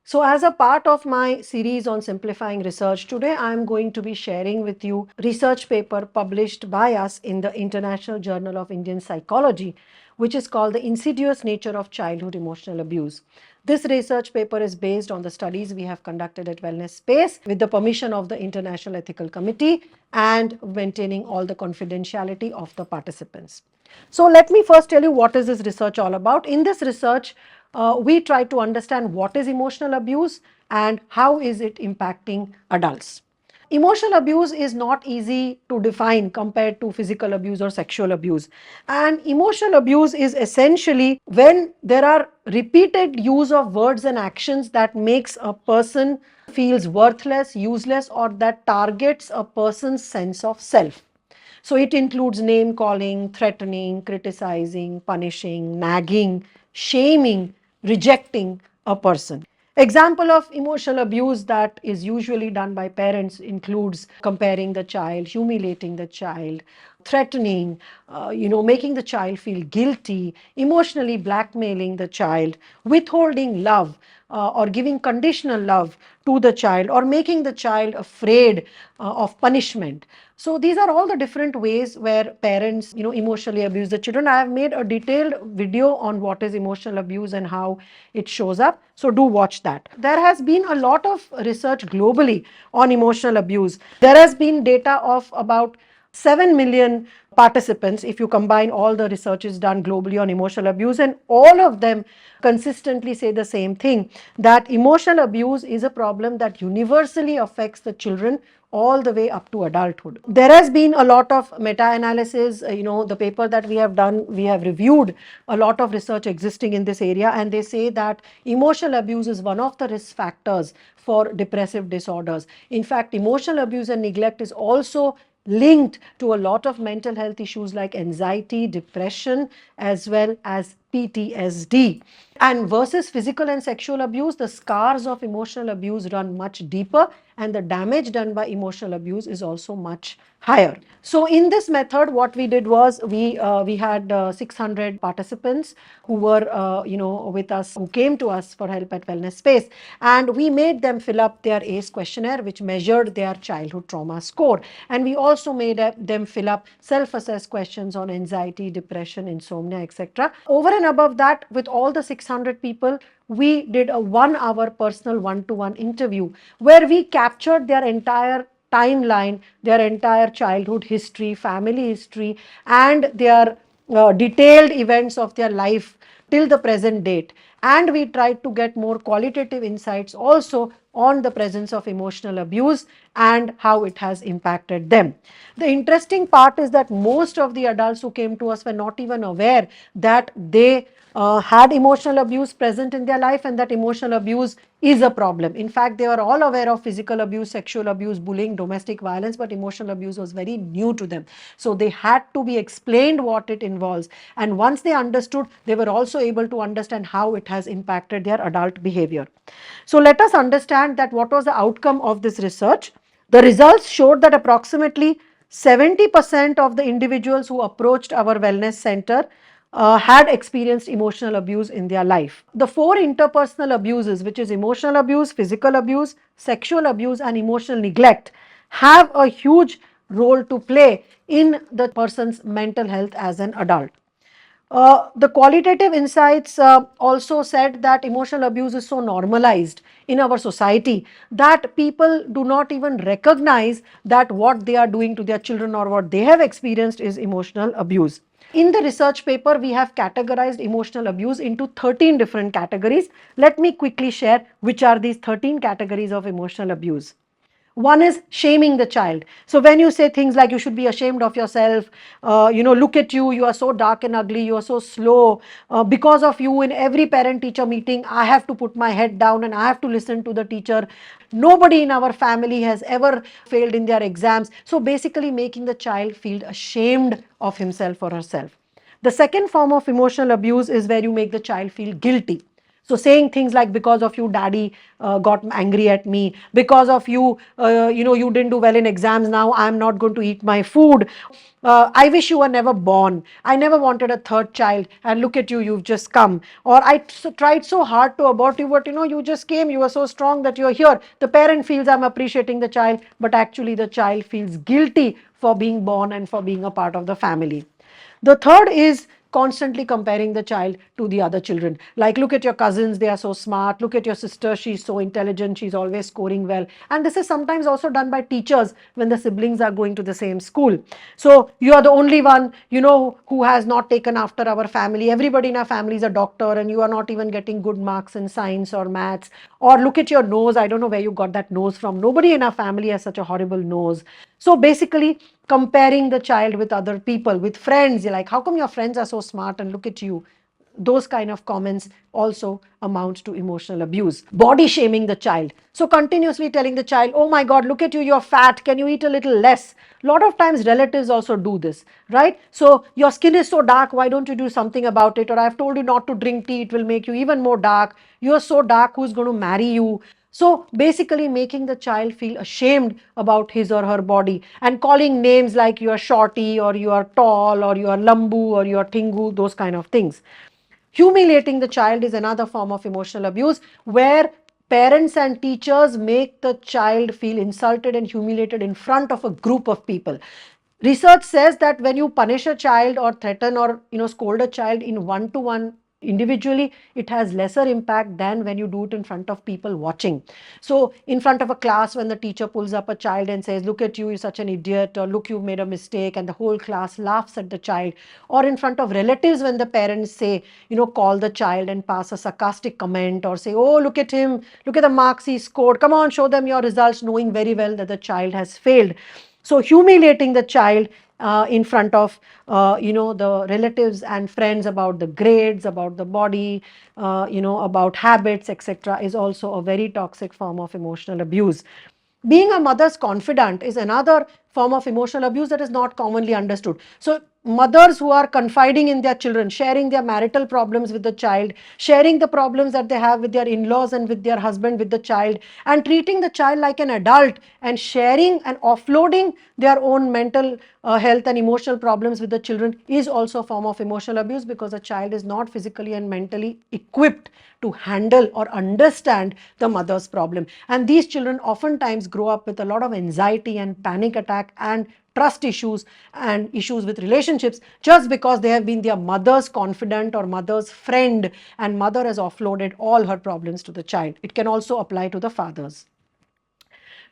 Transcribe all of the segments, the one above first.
So as a part of my series on simplifying research, today I am going to be sharing with you research paper published by us in the International Journal of Indian Psychology, which is called The Insidious Nature of Childhood Emotional Abuse. This research paper is based on the studies we have conducted at Wellness Space with the permission of the International Ethical Committee and maintaining all the confidentiality of the participants. So let me first tell you what is this research all about. In this research, we try to understand what is emotional abuse and how is it impacting adults. Emotional abuse is not easy to define compared to physical abuse or sexual abuse. And emotional abuse is essentially when there are repeated use of words and actions that makes a person feels worthless, useless, or that targets a person's sense of self. So it includes name calling, threatening, criticizing, punishing, nagging, shaming, rejecting a person. Example of emotional abuse that is usually done by parents includes comparing the child, humiliating the child, threatening, making the child feel guilty, emotionally blackmailing the child, withholding love, or giving conditional love to the child, or making the child afraid of punishment. So these are all the different ways where parents, emotionally abuse the children. I have made a detailed video on what is emotional abuse and how it shows up. So do watch that. There has been a lot of research globally on emotional abuse. There has been data of about 7 million participants if you combine all the researches done globally on emotional abuse, and all of them consistently say the same thing, that emotional abuse is a problem that universally affects the children all the way up to adulthood. There has been a lot of meta-analysis, the paper that we have done, we have reviewed a lot of research existing in this area, and they say that emotional abuse is one of the risk factors for depressive disorders. In fact, emotional abuse and neglect is also linked to a lot of mental health issues like anxiety, depression, as well as PTSD. And versus physical and sexual abuse, the scars of emotional abuse run much deeper, and the damage done by emotional abuse is also much higher. So in this method, what we did was we had 600 participants who were with us, who came to us for help at Wellness Space, and we made them fill up their ACE questionnaire, which measured their childhood trauma score, and we also made them fill up self-assessed questions on anxiety, depression, insomnia, etc. Over and above that, with all the 600 people, we did a 1-hour personal one-to-one interview where we captured their entire timeline, their entire childhood history, family history, and their detailed events of their life till the present date. And we tried to get more qualitative insights also on the presence of emotional abuse and how it has impacted them. The interesting part is that most of the adults who came to us were not even aware that they had emotional abuse present in their life and that emotional abuse is a problem. In fact, they were all aware of physical abuse, sexual abuse, bullying, domestic violence, but emotional abuse was very new to them. So they had to be explained what it involves. And once they understood, they were also able to understand how it has impacted their adult behavior. So let us understand that what was the outcome of this research. The results showed that approximately 70% of the individuals who approached our wellness center had experienced emotional abuse in their life. The 4 interpersonal abuses, which is emotional abuse, physical abuse, sexual abuse, and emotional neglect, have a huge role to play in the person's mental health as an adult. The qualitative insights also said that emotional abuse is so normalized in our society that people do not even recognize that what they are doing to their children or what they have experienced is emotional abuse. In the research paper, we have categorized emotional abuse into 13 different categories. Let me quickly share which are these 13 categories of emotional abuse. One is shaming the child. So when you say things like you should be ashamed of yourself, look at you, you are so dark and ugly, you are so slow, because of you in every parent teacher meeting I have to put my head down and I have to listen to the teacher. Nobody in our family has ever failed in their exams. So basically making the child feel ashamed of himself or herself. The second form of emotional abuse is where you make the child feel guilty. So saying things like, because of you daddy got angry at me, because of you, you didn't do well in exams, now I'm not going to eat my food. I wish you were never born. I never wanted a third child, and look at you, you've just come. Or I tried so hard to abort you, but you just came, you were so strong that you're here. The parent feels I'm appreciating the child, but actually the child feels guilty for being born and for being a part of the family. The third is constantly comparing the child to the other children. Like, look at your cousins, they are so smart. Look at your sister, she's so intelligent, she's always scoring well. And this is sometimes also done by teachers when the siblings are going to the same school. So you are the only one, who has not taken after our family. Everybody in our family is a doctor, and you are not even getting good marks in science or maths. Or look at your nose, I don't know where you got that nose from. Nobody in our family has such a horrible nose. So basically, comparing the child with other people, with friends, you're like, how come your friends are so smart and look at you? Those kind of comments also amount to emotional abuse. Body shaming the child. So continuously telling the child, oh my God, look at you, you're fat, can you eat a little less? A lot of times relatives also do this, right? So your skin is so dark, why don't you do something about it? Or I've told you not to drink tea, it will make you even more dark. You're so dark, who's going to marry you? So basically making the child feel ashamed about his or her body, and calling names like you are shorty, or you are tall, or you are lambu, or you are tingu, those kind of things. Humiliating the child is another form of emotional abuse, where parents and teachers make the child feel insulted and humiliated in front of a group of people. Research says that when you punish a child or threaten or scold a child in one to one individually, it has lesser impact than when you do it in front of people watching. So in front of a class, when the teacher pulls up a child and says, look at you, you're such an idiot, or look, you made a mistake, and the whole class laughs at the child. Or in front of relatives, when the parents say, call the child and pass a sarcastic comment, or say, oh, look at him, look at the marks he scored, come on, show them your results, knowing very well that the child has failed. So humiliating the child in front of the relatives and friends about the grades, about the body, about habits, etc., is also a very toxic form of emotional abuse. Being a mother's confidant is another form of emotional abuse that is not commonly understood. So mothers who are confiding in their children, sharing their marital problems with the child, sharing the problems that they have with their in-laws and with their husband, with the child, and treating the child like an adult, and sharing and offloading their own mental health and emotional problems with the children, is also a form of emotional abuse, because a child is not physically and mentally equipped to handle or understand the mother's problem. And these children oftentimes grow up with a lot of anxiety and panic attack and trust issues and issues with relationships, just because they have been their mother's confidant or mother's friend, and mother has offloaded all her problems to the child. It can also apply to the fathers.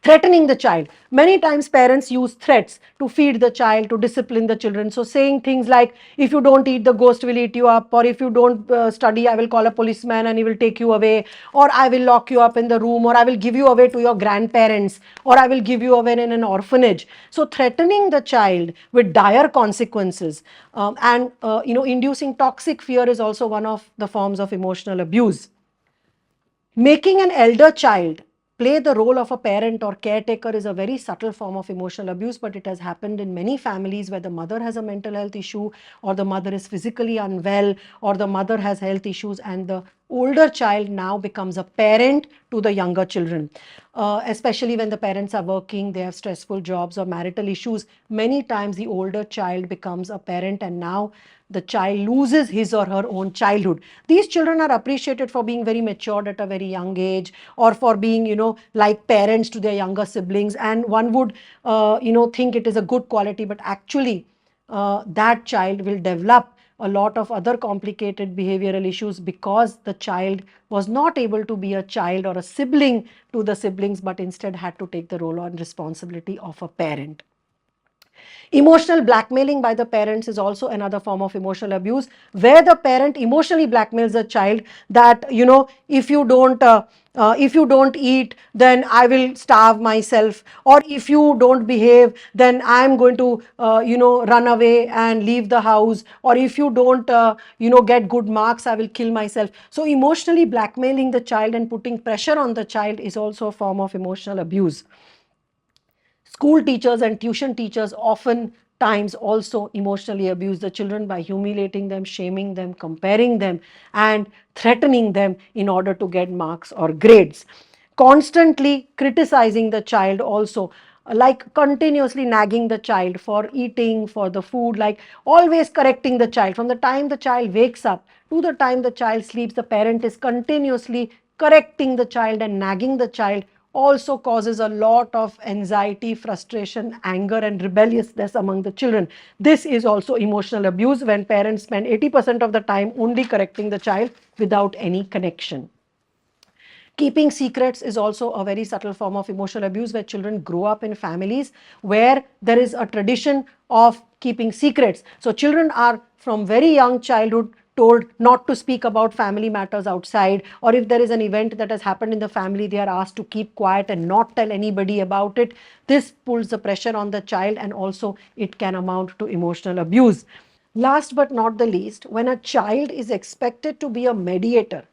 Threatening the child. Many times parents use threats to feed the child, to discipline the children. So saying things like, if you don't eat, the ghost will eat you up, or if you don't study, I will call a policeman and he will take you away, or I will lock you up in the room, or I will give you away to your grandparents, or I will give you away in an orphanage. So threatening the child with dire consequences and inducing toxic fear is also one of the forms of emotional abuse. Making an elder child play the role of a parent or caretaker is a very subtle form of emotional abuse, but it has happened in many families where the mother has a mental health issue, or the mother is physically unwell, or the mother has health issues, and the older child now becomes a parent to the younger children. Especially when the parents are working, they have stressful jobs or marital issues. Many times the older child becomes a parent, and now the child loses his or her own childhood. These children are appreciated for being very matured at a very young age, or for being, like parents to their younger siblings. And one would, think it is a good quality, but actually that child will develop a lot of other complicated behavioral issues, because the child was not able to be a child or a sibling to the siblings, but instead had to take the role and responsibility of a parent. Emotional blackmailing by the parents is also another form of emotional abuse, where the parent emotionally blackmails the child that, if you don't eat, then I will starve myself, or if you don't behave, then I'm going to, run away and leave the house, or if you don't, get good marks, I will kill myself. So emotionally blackmailing the child and putting pressure on the child is also a form of emotional abuse. School teachers and tuition teachers often times also emotionally abuse the children by humiliating them, shaming them, comparing them, and threatening them in order to get marks or grades. Constantly criticizing the child also, like continuously nagging the child for eating, for the food, like always correcting the child. From the time the child wakes up to the time the child sleeps, the parent is continuously correcting the child and nagging the child, also causes a lot of anxiety, frustration, anger, and rebelliousness among the children. This is also emotional abuse when parents spend 80% of the time only correcting the child without any connection. Keeping secrets is also a very subtle form of emotional abuse, where children grow up in families where there is a tradition of keeping secrets. So children are from very young childhood told not to speak about family matters outside, or if there is an event that has happened in the family, they are asked to keep quiet and not tell anybody about it. This pulls the pressure on the child, and also it can amount to emotional abuse. Last but not the least, when a child is expected to be a mediator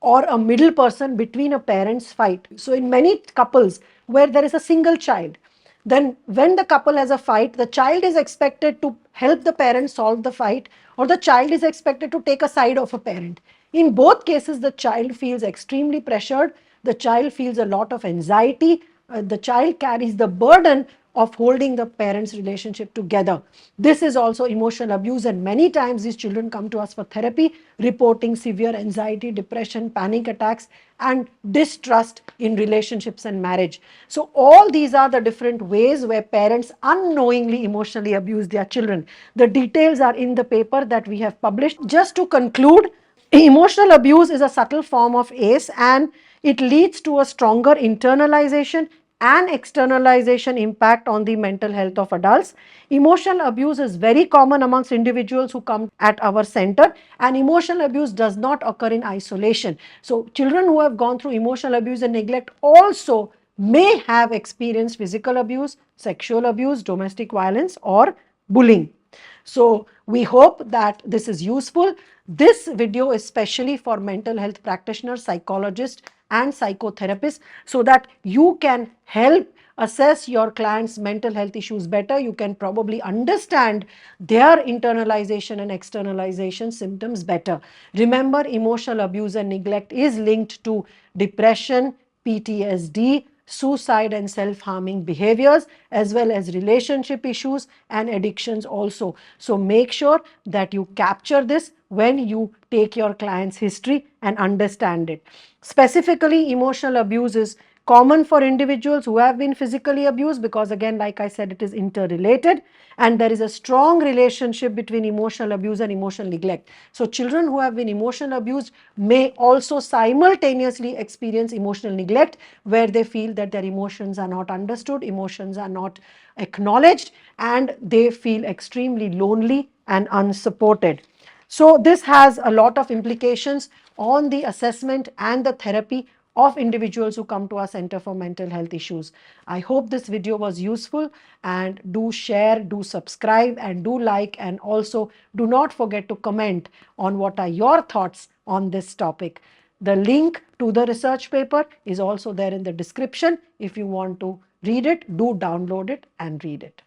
or a middle person between a parent's fight. So in many couples where there is a single child, then when the couple has a fight, the child is expected to help the parent solve the fight, or the child is expected to take a side of a parent. In both cases, the child feels extremely pressured, the child feels a lot of anxiety, the child carries the burden of holding the parents' relationship together. This is also emotional abuse, and many times these children come to us for therapy reporting severe anxiety, depression, panic attacks, and distrust in relationships and marriage. So all these are the different ways where parents unknowingly emotionally abuse their children. The details are in the paper that we have published. Just to conclude, emotional abuse is a subtle form of ACE, and it leads to a stronger internalization and externalization impact on the mental health of adults. Emotional abuse is very common amongst individuals who come at our center, and emotional abuse does not occur in isolation. So children who have gone through emotional abuse and neglect also may have experienced physical abuse, sexual abuse, domestic violence, or bullying. So we hope that this is useful. This video is specially for mental health practitioners, psychologists, and psychotherapists, so that you can help assess your client's mental health issues better. You can probably understand their internalization and externalization symptoms better. Remember, emotional abuse and neglect is linked to depression, PTSD, suicide and self-harming behaviors, as well as relationship issues and addictions also. So make sure that you capture this when you take your client's history and understand it. Specifically, emotional abuse is common for individuals who have been physically abused, because again, like I said, it is interrelated, and there is a strong relationship between emotional abuse and emotional neglect. So children who have been emotionally abused may also simultaneously experience emotional neglect, where they feel that their emotions are not understood, emotions are not acknowledged, and they feel extremely lonely and unsupported. So this has a lot of implications on the assessment and the therapy of individuals who come to our Center for Mental Health Issues. I hope this video was useful, and do share, do subscribe, and do like, and also do not forget to comment on what are your thoughts on this topic. The link to the research paper is also there in the description. If you want to read it, do download it and read it.